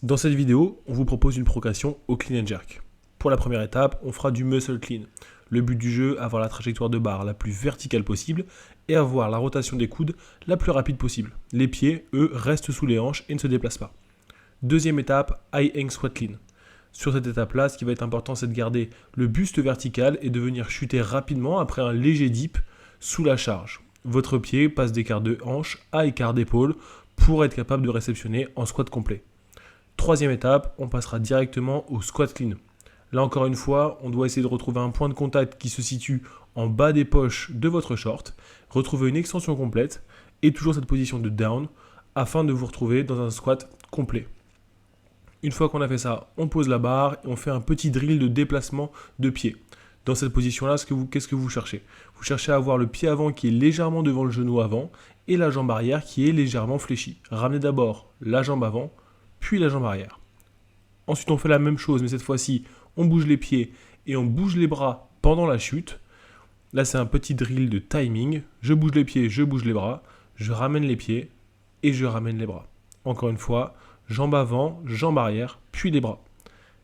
Dans cette vidéo, on vous propose une progression au clean and jerk. Pour la première étape, on fera du muscle clean. Le but du jeu, avoir la trajectoire de barre la plus verticale possible et avoir la rotation des coudes la plus rapide possible. Les pieds, eux, restent sous les hanches et ne se déplacent pas. Deuxième étape, high hang squat clean. Sur cette étape-là, ce qui va être important, c'est de garder le buste vertical et de venir chuter rapidement après un léger dip sous la charge. Votre pied passe d'écart de hanche à écart d'épaule pour être capable de réceptionner en squat complet. Troisième étape, on passera directement au squat clean. Là encore une fois, on doit essayer de retrouver un point de contact qui se situe en bas des poches de votre short, retrouver une extension complète et toujours cette position de down afin de vous retrouver dans un squat complet. Une fois qu'on a fait ça, on pose la barre et on fait un petit drill de déplacement de pied. Dans cette position-là, qu'est-ce que vous cherchez? Vous cherchez à avoir le pied avant qui est légèrement devant le genou avant et la jambe arrière qui est légèrement fléchie. Ramenez d'abord la jambe avant, puis la jambe arrière. Ensuite, on fait la même chose, mais cette fois-ci, on bouge les pieds et on bouge les bras pendant la chute. Là, c'est un petit drill de timing. Je bouge les pieds, je bouge les bras, je ramène les pieds et je ramène les bras. Encore une fois, jambe avant, jambe arrière, puis les bras.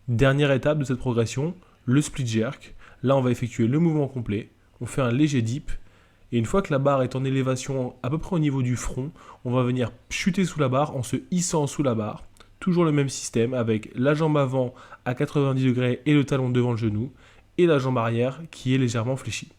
Dernière étape de cette progression, le split jerk. Là, on va effectuer le mouvement complet. On fait un léger dip. Et une fois que la barre est en élévation à peu près au niveau du front, on va venir chuter sous la barre en se hissant sous la barre. Toujours le même système avec la jambe avant à 90 degrés et le talon devant le genou et la jambe arrière qui est légèrement fléchie.